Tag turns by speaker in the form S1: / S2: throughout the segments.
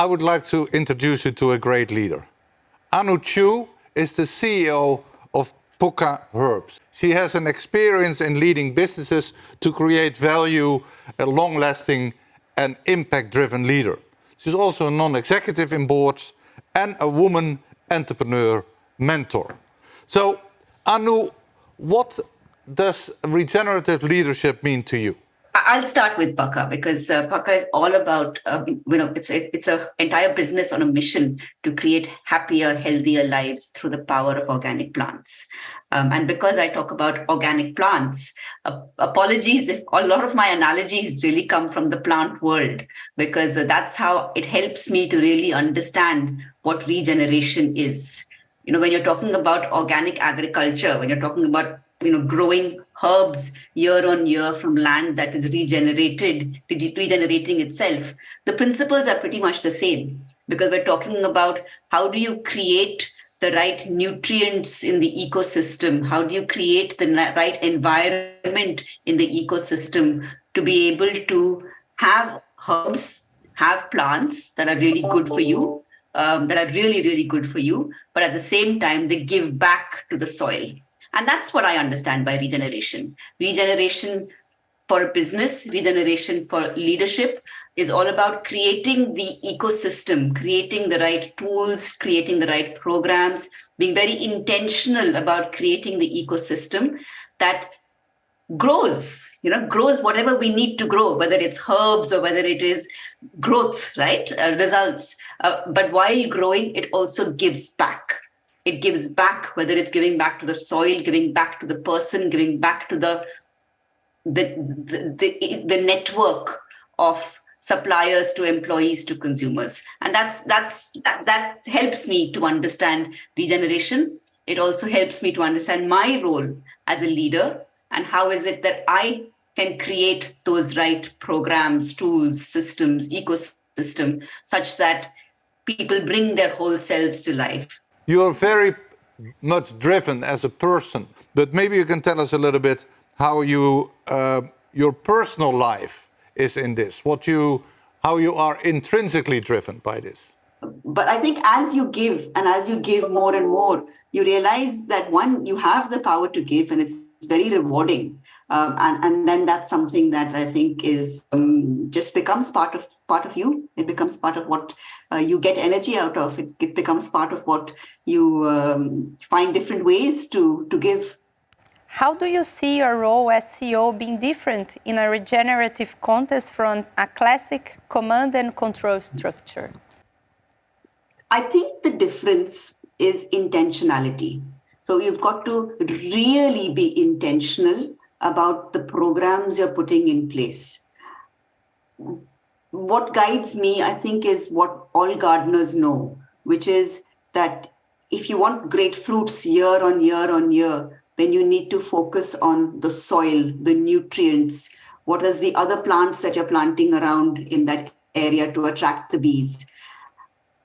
S1: I would like to introduce you to a great leader. Anu Chu is the CEO of Pukka Herbs. She has an experience in leading businesses to create value, a long-lasting and impact-driven leader. She's also a non-executive in boards and a woman entrepreneur mentor. So, Anu, what does regenerative leadership mean to you?
S2: I'll start with Pukka because Pukka is all about, it's an entire business on a mission to create happier, healthier lives through the power of organic plants. And because I talk about organic plants, apologies if a lot of my analogies really come from the plant world, because that's how it helps me to really understand what regeneration is. When you're talking about organic agriculture, when you're talking about growing herbs year on year from land that is regenerating itself, the principles are pretty much the same, because we're talking about how do you create the right nutrients in the ecosystem? How do you create the right environment in the ecosystem to be able to have herbs, have plants that are really good for you, that are really, really good for you, but at the same time, they give back to the soil. And that's what I understand by regeneration. Regeneration for a business, regeneration for leadership is all about creating the ecosystem, creating the right tools, creating the right programs, being very intentional about creating the ecosystem that grows whatever we need to grow, whether it's herbs or whether it is growth, right? Results. But while growing, it also gives back. It gives back, whether it's giving back to the soil, giving back to the person, giving back to the network of suppliers to employees to consumers. And that helps me to understand regeneration. It also helps me to understand my role as a leader and how is it that I can create those right programs, tools, systems, ecosystem, such that people bring their whole selves to life.
S1: You are very much driven as a person, but maybe you can tell us a little bit how your personal life is in this, how you are intrinsically driven by this.
S2: But I think as you give and as you give more and more, you realize that one, you have the power to give, and it's very rewarding. And then that's something that I think is just becomes part of you. It becomes part of what you get energy out of. It becomes part of what you find different ways to give.
S3: How do you see your role as CEO being different in a regenerative context from a classic command and control structure?
S2: I think the difference is intentionality. So you've got to really be intentional about the programs you're putting in place. What guides me, I think, is what all gardeners know, which is that if you want great fruits year on year on year, then you need to focus on the soil, the nutrients, what are the other plants that you're planting around in that area to attract the bees.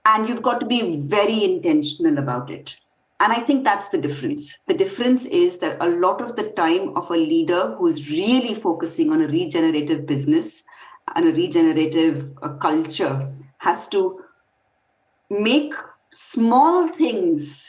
S2: And you've got to be very intentional about it. And I think that's the difference. The difference is that a lot of the time of a leader who's really focusing on a regenerative business and a regenerative culture has to make small things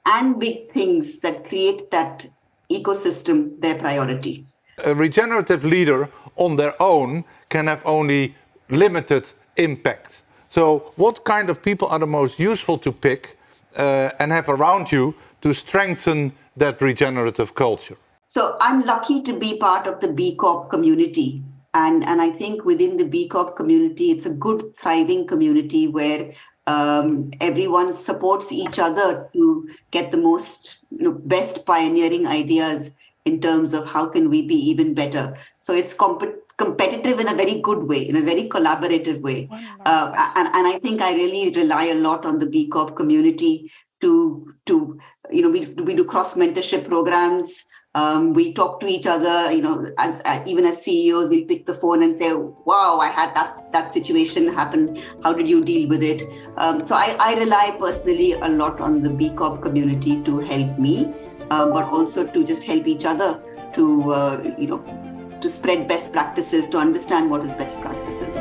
S2: and big things that create that ecosystem their priority.
S1: A regenerative leader on their own can have only limited impact. So what kind of people are the most useful to pick and have around you to strengthen that regenerative culture?
S2: So I'm lucky to be part of the B Corp community. And I think within the B Corp community, it's a good, thriving community where everyone supports each other to get the most, best pioneering ideas in terms of how can we be even better. So it's competitive in a very good way, in a very collaborative way. And I think I really rely a lot on the B Corp community to we do cross mentorship programs. We talk to each other, even as CEOs, we pick the phone and say, wow, I had that situation happen. How did you deal with it? So I rely personally a lot on the B Corp community to help me, but also to just help each other to spread best practices, to understand what is best practices.